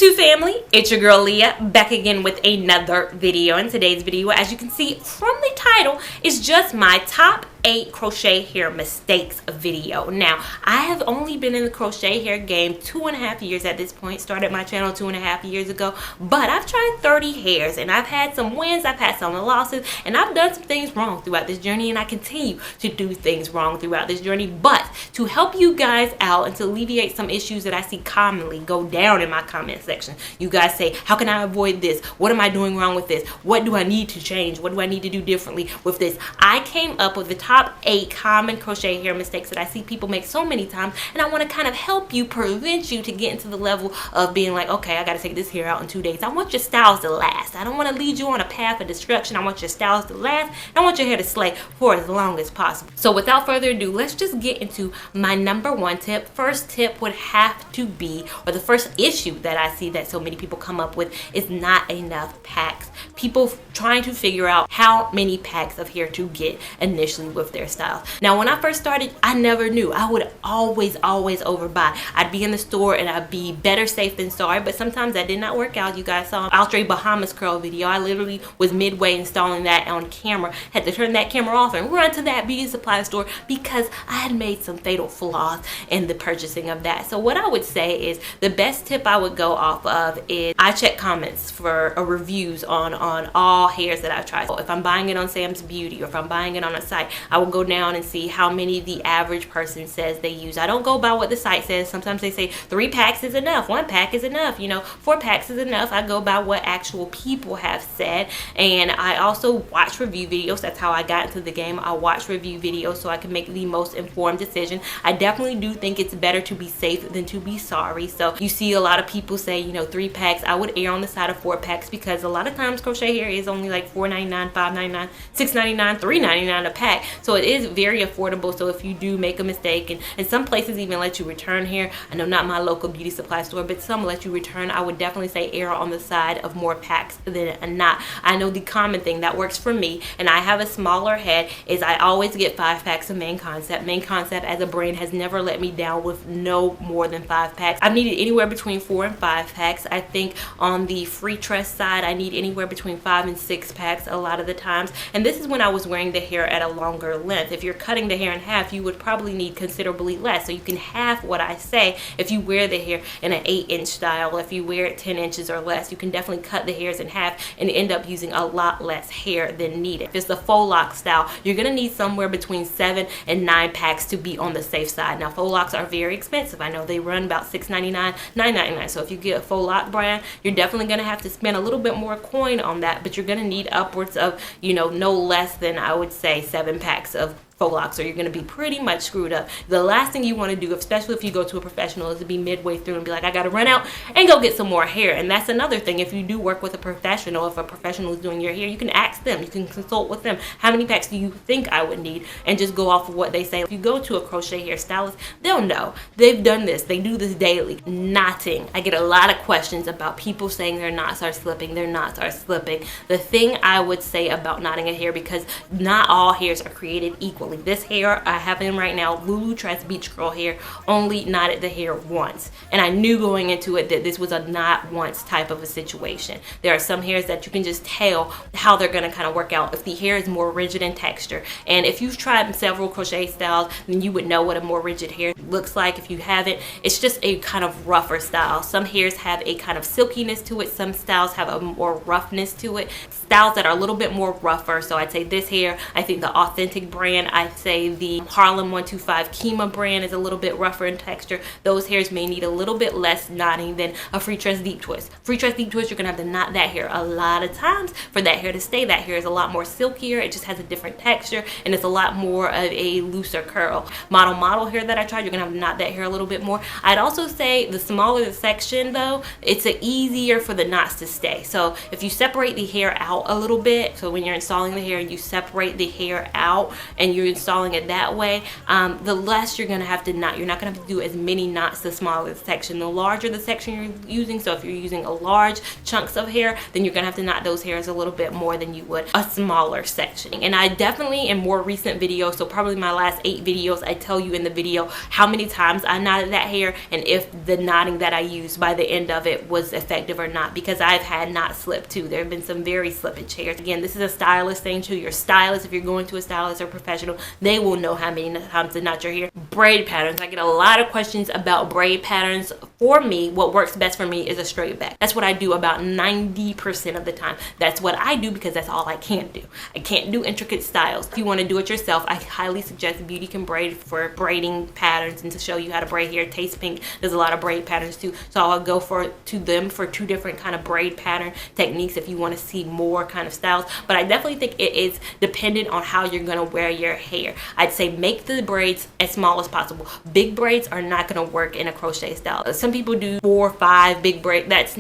YouTube family, it's your girl Leah back again with another video. In today's video, as you can see from the title, is just my top 8 crochet hair mistakes video. Now, I have only been in the crochet hair game 2.5 years at this point. Started my channel 2.5 years ago, but I've tried 30 hairs and I've had some wins, I've had some losses, and I've done some things wrong throughout this journey, and I continue to do things wrong throughout this journey. But to help you guys out and to alleviate some issues that I see commonly go down in my comment section, you guys say, how can I avoid this? What am I doing wrong with this? What do I need to change? What do I need to do differently with this? I came up with the top 8 common crochet hair mistakes that I see people make so many times, and I want to kind of help you, prevent you to get into the level of being like, okay, I got to take this hair out in 2 days. I want your styles to last. I don't want to lead you on a path of destruction. I want your styles to last. I want your hair to slay for as long as possible. So without further ado, let's just get into my number 1 tip. First tip would have to be, or the first issue that I see that so many people come up with, is not enough packs. People trying to figure out how many packs of hair to get initially with their styles. Now, when I first started, I never knew. I would always overbuy. I'd be in the store and I'd be better safe than sorry, but sometimes that did not work out. You guys saw Outre Bahamas curl video. I literally was midway installing that on camera, had to turn that camera off and run to that beauty supply store because I had made some fatal flaws in the purchasing of that. So what I would say is the best tip I would go off of is I check comments for reviews on all hairs that I've tried. So if I'm buying it on Sam's Beauty or if I'm buying it on a site, I will go down and see how many the average person says they use. I don't go by what the site says. Sometimes they say 3 packs is enough, 1 pack is enough, 4 packs is enough. I go by what actual people have said, and I also watch review videos. That's how I got into the game. I watch review videos so I can make the most informed decision. I definitely do think it's better to be safe than to be sorry. So you see a lot of people say, 3 packs. I would err on the side of 4 packs because a lot of times crochet hair is only like $4.99, $5.99, $6.99, $3.99 a pack. So it is very affordable. So if you do make a mistake, and some places even let you return hair. I know not my local beauty supply store, but some let you return. I would definitely say err on the side of more packs than not. I know the common thing that works for me, and I have a smaller head, is I always get 5 packs of Main Concept. Main Concept as a brand has never let me down with no more than 5 packs. I've needed anywhere between 4 and 5 packs. I think on the Lulutress side, I need anywhere between 5 and 6 packs a lot of the times. And this is when I was wearing the hair at a longer length. If you're cutting the hair in half, you would probably need considerably less. So you can half what I say if you wear the hair in an 8-inch style. If you wear it 10 inches or less, you can definitely cut the hairs in half and end up using a lot less hair than needed. If it's the faux lock style, you're gonna need somewhere between 7 and 9 packs to be on the safe side. Now, faux locks are very expensive. I know they run about $6.99, $9.99. So if you get a faux lock brand, you're definitely gonna have to spend a little bit more coin on that, but you're gonna need upwards of, no less than, I would say, 7 packs of faux locks, or you're going to be pretty much screwed up. The last thing you want to do, especially if you go to a professional, is to be midway through and be like, I got to run out and go get some more hair. And that's another thing. If you do work with a professional, if a professional is doing your hair, you can ask them, you can consult with them, how many packs do you think I would need, and just go off of what they say. If you go to a crochet hair stylist, they'll know. They've done this. They do this daily. Knotting. I get a lot of questions about people saying their knots are slipping, their knots are slipping. The thing I would say about knotting a hair, because not all hairs are created equally. This hair I have in right now, Lulutress Beach Girl hair, only knotted the hair once. And I knew going into it that this was a not once type of a situation. There are some hairs that you can just tell how they're going to kind of work out if the hair is more rigid in texture. And if you've tried several crochet styles, then you would know what a more rigid hair looks like. If you haven't, it's just a kind of rougher style. Some hairs have a kind of silkiness to it. Some styles have a more roughness to it. Styles that are a little bit more rougher. So I'd say this hair, I think the Authentic brand, I'd say the Harlem 125 Kima brand is a little bit rougher in texture. Those hairs may need a little bit less knotting than a Lulutress Deep Twist. Lulutress Deep Twist, you're gonna have to knot that hair a lot of times for that hair to stay. That hair is a lot more silkier. It just has a different texture, and it's a lot more of a looser curl. Model hair that I tried, you're gonna have to knot that hair a little bit more. I'd also say the smaller the section though, it's easier for the knots to stay. So if you separate the hair out a little bit, so when you're installing the hair and you separate the hair out and you're installing it that way, the less you're gonna have to knot. You're not gonna have to do as many knots the smaller the section. The larger the section you're using, so if you're using a large chunks of hair, then you're gonna have to knot those hairs a little bit more than you would a smaller section. And I definitely, in more recent videos, so probably my last 8 videos, I tell you in the video how many times I knotted that hair and if the knotting that I used by the end of it was effective or not, because I've had knot slip too. There have been some very slippage hairs. Again, this is a stylist thing too. Your stylist, if you're going to a stylist or professional, they will know how many times to knot your hair. Braid patterns. I get a lot of questions about braid patterns. For me, what works best for me is a straight back. That's what I do about 90% of the time. That's what I do because that's all I can do. I can't do intricate styles. If you want to do it yourself, I highly suggest Beauty Can Braid for braiding patterns and to show you how to braid hair. Taste Pink does a lot of braid patterns too. So I'll go to them for 2 different kind of braid pattern techniques if you want to see more kind of styles. But I definitely think it is dependent on how you're going to wear your hair. I'd say make the braids as small as possible. Big braids are not going to work in a crochet style. Some people do 4 or 5 big braids. It's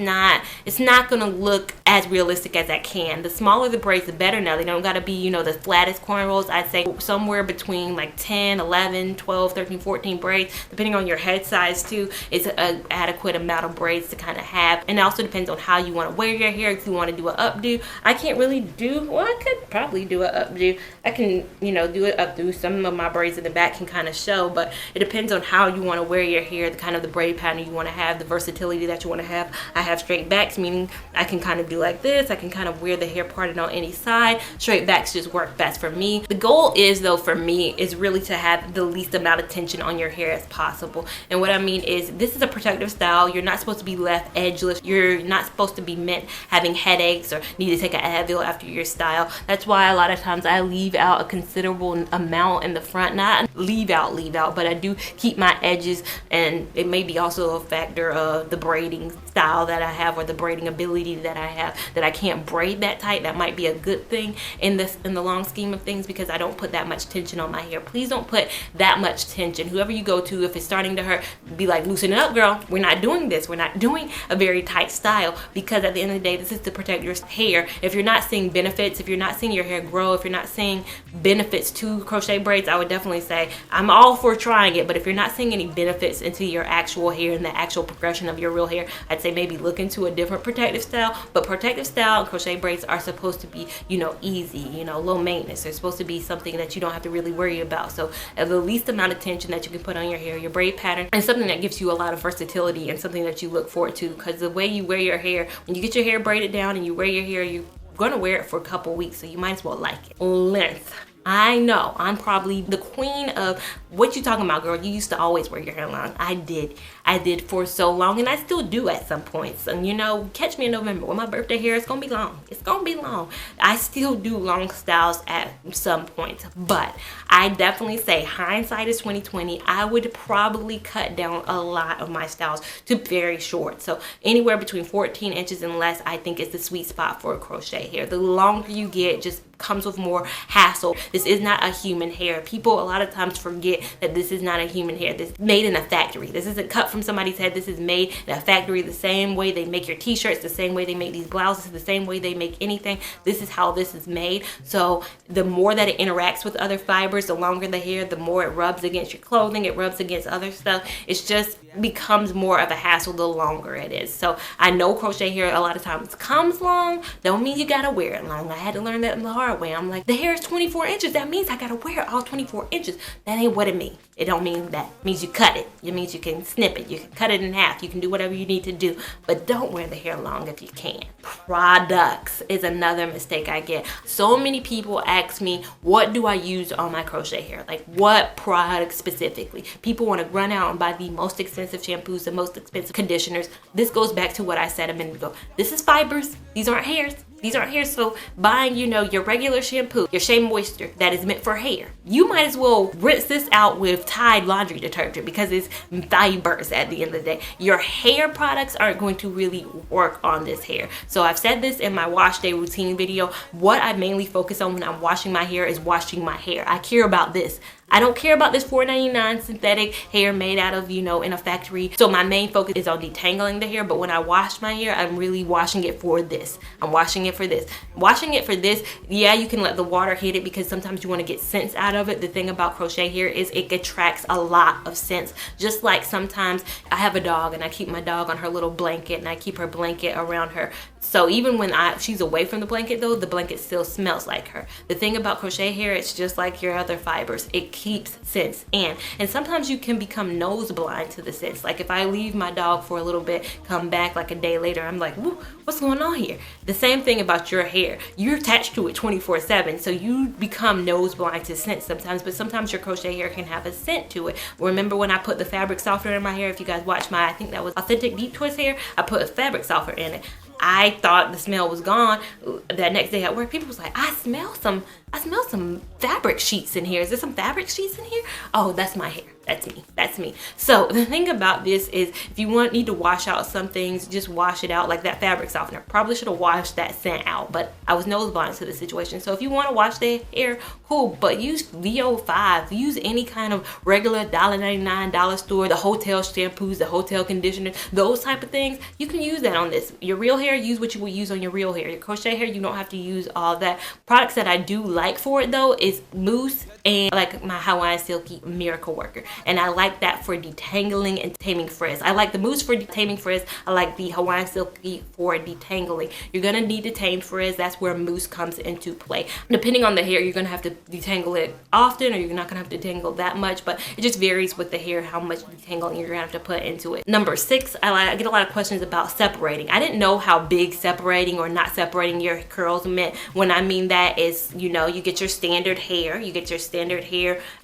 not going to look as realistic as that can. The smaller the braids, the better. Now they don't got to be, you know, the flattest cornrows. I'd say somewhere between like 10, 11, 12, 13, 14 braids, depending on your head size too, is an adequate amount of braids to kind of have. And it also depends on how you want to wear your hair. If you want to do an updo, I can't really do, well, I could probably do an updo. I can, you know, do it updo. Some of my braids in the back can kind of show, but it depends on how you want to wear your hair, the kind of the braid pattern you want to have, the versatility that you want to have. I have straight backs, meaning I can kind of do like this. I can kind of wear the hair parted on any side. Straight backs just work best for me. The goal is, though, for me, is really to have the least amount of tension on your hair as possible. And what I mean is, this is a protective style. You're not supposed to be left edgeless. You're not supposed to be meant having headaches or need to take an Advil after your style. That's why a lot of times I leave out a considerable amount in the front. Not leave out, but I do keep my edges, and it may be also a factor of the braiding style that I have or the braiding ability that I have, that I can't braid that tight. That might be a good thing in the long scheme of things, because I don't put that much tension on my hair. Please don't put that much tension. Whoever you go to, if it's starting to hurt, be like, loosen it up, girl. We're not doing this. We're not doing a very tight style, because at the end of the day, this is to protect your hair. If you're not seeing benefits, if you're not seeing your hair grow, if you're not seeing benefits to crochet braids, I would definitely say I'm all for trying it. But if you're not seeing any benefits into your actual hair and the actual progression of your real hair, I'd say maybe look into a different protective style. But protective style and crochet braids are supposed to be, you know, easy, you know, low maintenance. They're supposed to be something that you don't have to really worry about. So the least amount of tension that you can put on your hair, your braid pattern, and something that gives you a lot of versatility and something that you look forward to. Because the way you wear your hair, when you get your hair braided down and you wear your hair, you're gonna wear it for a couple weeks, so you might as well like it. Length. I know I'm probably the queen of what you talking about, girl. You used to always wear your hair long. I did for so long, and I still do at some points. And you know, catch me in November when my birthday hair is gonna be long. It's gonna be long. I still do long styles at some points, but I definitely say hindsight is 2020. I would probably cut down a lot of my styles to very short. So anywhere between 14 inches and less, I think is the sweet spot for a crochet hair. The longer you get, just comes with more hassle. This is not a human hair. People a lot of times forget that this is not a human hair. This is made in a factory. This isn't cut from somebody's head. This is made in a factory, the same way they make your t-shirts, the same way they make these blouses, the same way they make anything. This is how this is made. So the more that it interacts with other fibers, the longer the hair, the more it rubs against your clothing, it rubs against other stuff. It's just becomes more of a hassle the longer it is. So I know crochet hair a lot of times comes long. Don't mean you gotta wear it long. I had to learn that in the hard way. I'm like, the hair is 24 inches. That means I gotta wear it all 24 inches. That ain't what it means. It don't mean that. It means you cut it. It means you can snip it. You can cut it in half. You can do whatever you need to do. But don't wear the hair long if you can. Products is another mistake I get. So many people ask me, what do I use on my crochet hair? Like, what product specifically? People want to run out and buy the most expensive shampoos, the most expensive conditioners. This goes back to what I said a minute ago. This is fibers. These aren't hairs. These aren't hairs. So buying, you know, your regular shampoo, your Shea Moisture that is meant for hair, you might as well rinse this out with Tide laundry detergent because it's fibers at the end of the day. Your hair products aren't going to really work on this hair. So I've said this in my wash day routine video. What I mainly focus on when I'm washing my hair is washing my hair. I care about this. I don't care about this $4.99 synthetic hair made out of, you know, in a factory. So my main focus is on detangling the hair, but when I wash my hair, I'm really washing it for this. I'm washing it for this. Washing it for this, yeah, you can let the water hit it because sometimes you want to get scents out of it. The thing about crochet hair is it attracts a lot of scents. Just like sometimes I have a dog and I keep my dog on her little blanket and I keep her blanket around her. So even when she's away from the blanket though, the blanket still smells like her. The thing about crochet hair, it's just like your other fibers. It keeps scents in. And sometimes you can become nose blind to the scents. Like if I leave my dog for a little bit, come back like a day later, I'm like, what's going on here? The same thing about your hair. You're attached to it 24/7. So you become nose blind to scents sometimes, but sometimes your crochet hair can have a scent to it. Remember when I put the fabric softener in my hair? If you guys watch my, I think that was Authentic Deep Twist hair, I put a fabric softener in it. I thought the smell was gone. That next day at work, people was like, I smell some fabric sheets in here. Is there some fabric sheets in here? Oh, that's my hair. That's me. That's me. So the thing about this is if you need to wash out some things, just wash it out. Like that fabric softener. Probably should have washed that scent out, but I was nose blind to the situation. So if you want to wash the hair, cool, but use VO5. Use any kind of regular $1.99 store, the hotel shampoos, the hotel conditioners, those type of things. You can use that on this. Your real hair, use what you would use on your real hair. Your crochet hair, you don't have to use all that. Products that I do like for it though is mousse and like my Hawaiian Silky Miracle Worker. And I like that for detangling and taming frizz. I like the mousse for taming frizz. I like the Hawaiian Silky for detangling. You're gonna need to tame frizz. That's where mousse comes into play. Depending on the hair, you're gonna have to detangle it often, or you're not gonna have to detangle that much, but it just varies with the hair how much detangling you're gonna have to put into it. Number 6, I get a lot of questions about separating. I didn't know how big separating or not separating your curls meant. When I mean that is, you know, you get your standard hair,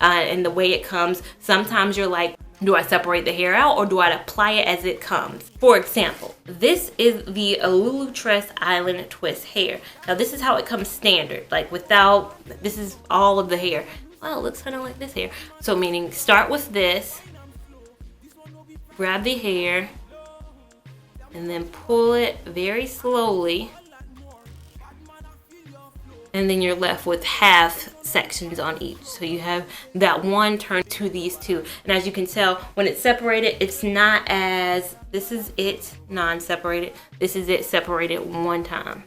and the way it comes. Sometimes you're like, do I separate the hair out or do I apply it as it comes? For example, this is the Lulutress Island Twist hair. Now this is how it comes standard, like without, this is all of the hair. Well, it looks kind of like this hair. So meaning start with this, grab the hair, and then pull it very slowly. And then you're left with half sections on each. So you have that one turn to these two. And as you can tell, when it's separated, it's not as, this is it non-separated. This is it separated one time.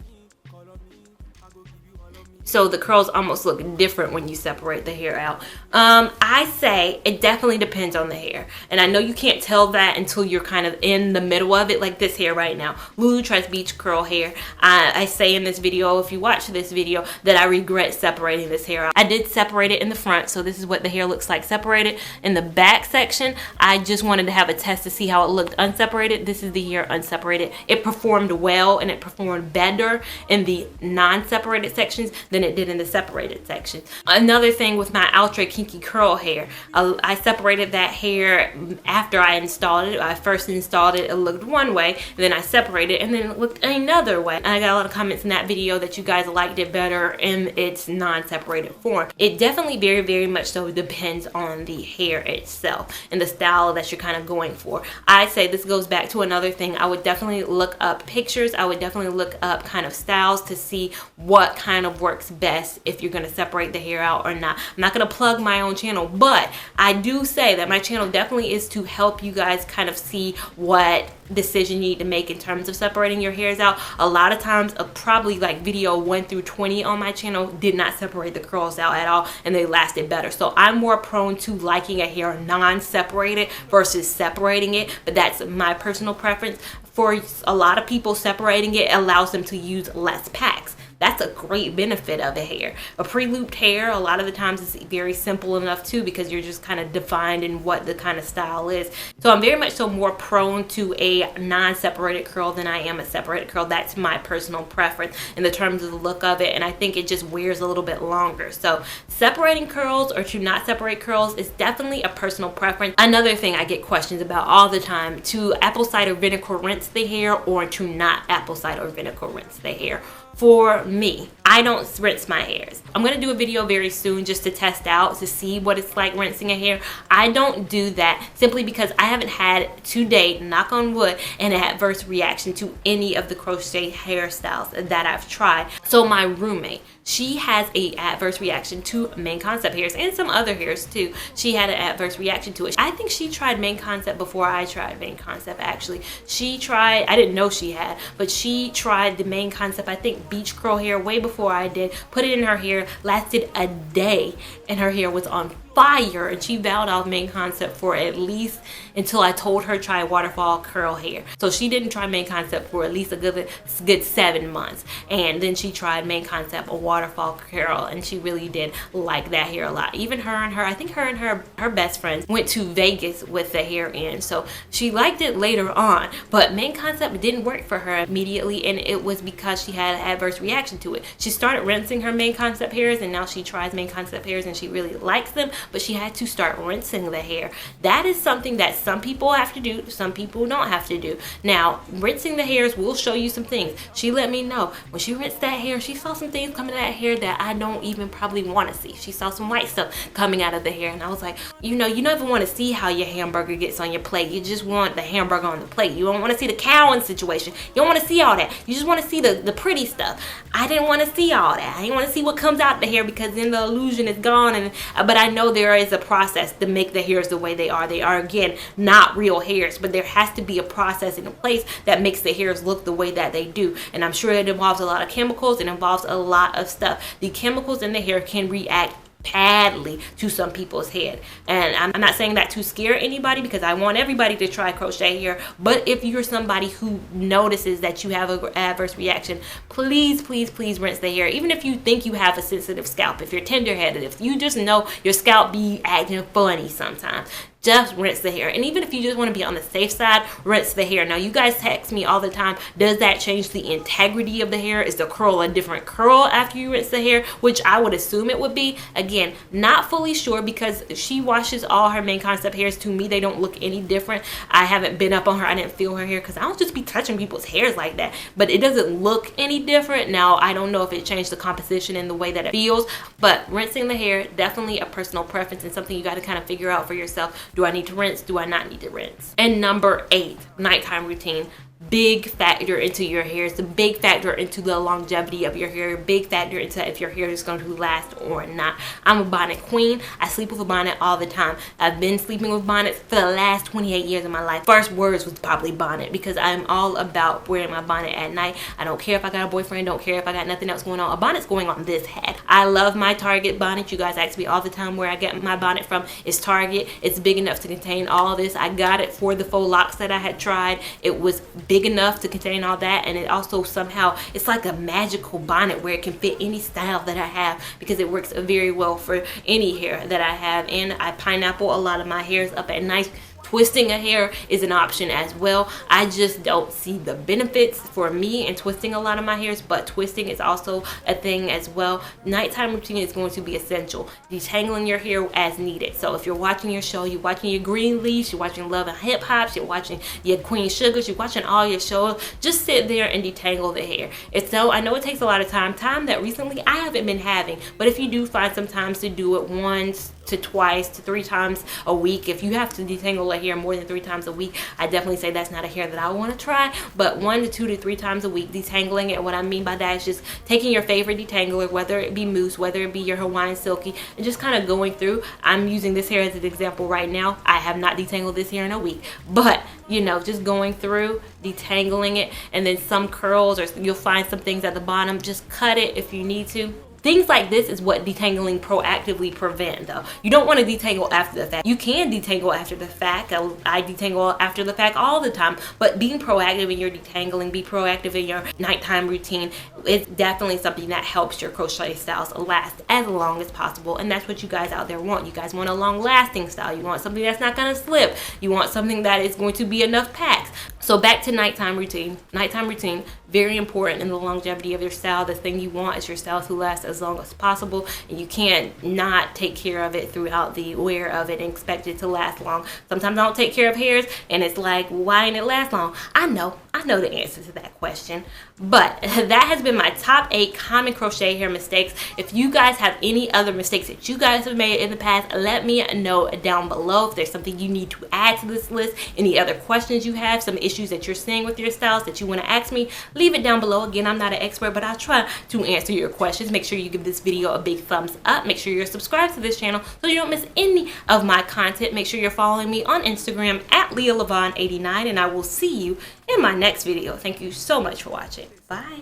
So the curls almost look different when you separate the hair out. I say it definitely depends on the hair. And I know you can't tell that until you're kind of in the middle of it, like this hair right now. Lulutress Beach Curl hair. I say in this video, if you watch this video, that I regret separating this hair out. I did separate it in the front, so this is what the hair looks like separated. In the back section, I just wanted to have a test to see how it looked unseparated. This is the hair unseparated. It performed well and it performed better in the non-separated sections than it did in the separated section. Another thing with my Ultra Kinky Curl hair, I separated that hair after I installed it. I first installed it, it looked one way, and then I separated it, and then it looked another way. And I got a lot of comments in that video that you guys liked it better in its non-separated form. It definitely very, very much so depends on the hair itself and the style that you're kind of going for. I say this goes back to another thing. I would definitely look up pictures. I would definitely look up kind of styles to see what kind of works best if you're going to separate the hair out or not. I'm not going to plug my own channel, but I do say that my channel definitely is to help you guys kind of see what decision you need to make in terms of separating your hairs out. A lot of times, probably like video 1 through 20 on my channel did not separate the curls out at all, and they lasted better. So I'm more prone to liking a hair non-separated versus separating it, but that's my personal preference. For a lot of people, separating it allows them to use less packs. That's a great benefit of a hair. A pre-looped hair, a lot of the times it's very simple enough too, because you're just kind of defined in what the kind of style is. So I'm very much so more prone to a non-separated curl than I am a separated curl. That's my personal preference in the terms of the look of it, and I think it just wears a little bit longer. So separating curls or to not separate curls is definitely a personal preference. Another thing I get questions about all the time, to apple cider vinegar rinse the hair or to not apple cider vinegar rinse the hair. For me, I don't rinse my hairs. I'm gonna do a video very soon just to test out to see what it's like rinsing a hair. I don't do that simply because I haven't had to date, knock on wood, an adverse reaction to any of the crochet hairstyles that I've tried. So my roommate, she has a adverse reaction to main concept hairs and some other hairs too. She had an adverse reaction to it. I think she tried main concept before I tried main concept actually. She tried, I didn't know she had, but she tried the main concept, I think beach curl hair way before I did, put it in her hair, lasted a day, and her hair was on fire, and she vowed off main concept for at least until I told her try waterfall curl hair. So she didn't try main concept for at least a good 7 months, and then she tried main concept a waterfall curl, and she really did like that hair a lot. Even I think her and her best friends went to Vegas with the hair in, so she liked it later on. But main concept didn't work for her immediately, and it was because she had an adverse reaction to it. She started rinsing her main concept hairs, and now she tries main concept hairs and she really likes them, but she had to start rinsing the hair. That is something that some people have to do, some people don't have to do. Now, rinsing the hairs will show you some things. She let me know when she rinsed that hair, she saw some things coming out of that hair that I don't even probably want to see. She saw some white stuff coming out of the hair, and I was like, you never want to see how your hamburger gets on your plate. You just want the hamburger on the plate. You don't want to see the cowing situation. You don't want to see all that. You just want to see the pretty stuff. I didn't want to see all that. I didn't want to see what comes out the hair, because then the illusion is gone. But I know there is a process to make the hairs the way they are. They are, again, not real hairs, but there has to be a process in place that makes the hairs look the way that they do. And I'm sure it involves a lot of chemicals. It involves a lot of stuff. The chemicals in the hair can react badly to some people's head, and I'm not saying that to scare anybody, because I want everybody to try crochet hair. But if you're somebody who notices that you have an adverse reaction, please rinse the hair. Even if you think you have a sensitive scalp, if you're tender-headed, if you just know your scalp be acting funny sometimes, just rinse the hair. And even if you just want to be on the safe side, rinse the hair. Now, you guys text me all the time, does that change the integrity of the hair? Is the curl a different curl after you rinse the hair? Which I would assume it would be. Again, not fully sure, because she washes all her main concept hairs. To me, they don't look any different. I haven't been up on her. I didn't feel her hair, because I don't just be touching people's hairs like that. But it doesn't look any different. Now, I don't know if it changed the composition and the way that it feels, but rinsing the hair, definitely a personal preference and something you got to kind of figure out for yourself. Do I need to rinse? Do I not need to rinse? And number 8, nighttime routine. Big factor into your hair. It's a big factor into the longevity of your hair. Big factor into if your hair is going to last or not. I'm a bonnet queen. I sleep with a bonnet all the time. I've been sleeping with bonnets for the last 28 years of my life. First words was probably bonnet, because I'm all about wearing my bonnet at night. I don't care if I got a boyfriend. Don't care if I got nothing else going on. A bonnet's going on this head. I love my Target bonnet. You guys ask me all the time where I get my bonnet from. It's Target. It's big enough to contain all this. I got it for the faux locks that I had tried. It was big enough to contain all that, and it also somehow, it's like a magical bonnet where it can fit any style that I have, because it works very well for any hair that I have. And I pineapple a lot of my hairs up at night. Twisting a hair is an option as well. I just don't see the benefits for me in twisting a lot of my hairs, but twisting is also a thing as well. Nighttime routine is going to be essential. Detangling your hair as needed. So if you're watching your show, you're watching your Green Leash, you're watching Love and Hip Hop, you're watching your Queen Sugars, you're watching all your shows, just sit there and detangle the hair. I know it takes a lot of time that recently I haven't been having, but if you do find some time to do it once to twice to 3 times a week, if you have to detangle a hair more than 3 times a week, I definitely say that's not a hair that I want to try. But 1 to 2 to 3 times a week detangling it. What I mean by that is just taking your favorite detangler, whether it be mousse, whether it be your Hawaiian Silky, and just kind of going through. I'm using this hair as an example right now. I have not detangled this hair in a week, but just going through, detangling it, and then some curls, or you'll find some things at the bottom, just cut it if you need to. Things like this is what detangling proactively prevent, though. You don't want to detangle after the fact. You can detangle after the fact. I detangle after the fact all the time, but being proactive in your detangling, be proactive in your nighttime routine, is definitely something that helps your crochet styles last as long as possible. And that's what you guys out there want. You guys want a long lasting style. You want something that's not going to slip. You want something that is going to be enough packs. So back to nighttime routine. Nighttime routine, very important in the longevity of your style. The thing you want is your style to last as long as possible, and you can't not take care of it throughout the wear of it and expect it to last long. Sometimes I don't take care of hairs and it's like, why didn't it last long? I know the answer to that question. But that has been my top 8 common crochet hair mistakes. If you guys have any other mistakes that you guys have made in the past, let me know down below. If there's something you need to add to this list, any other questions you have, some issues that you're seeing with your styles that you want to ask me, leave it down below. Again, I'm not an expert, but I try to answer your questions. Make sure you give this video a big thumbs up. Make sure you're subscribed to this channel so you don't miss any of my content. Make sure you're following me on Instagram at Lia Lavon 89, and I will see you in my next video. Thank you so much for watching. Bye.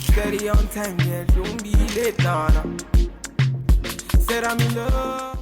Steady on time, yeah, don't be late, nah. Said I'm in love.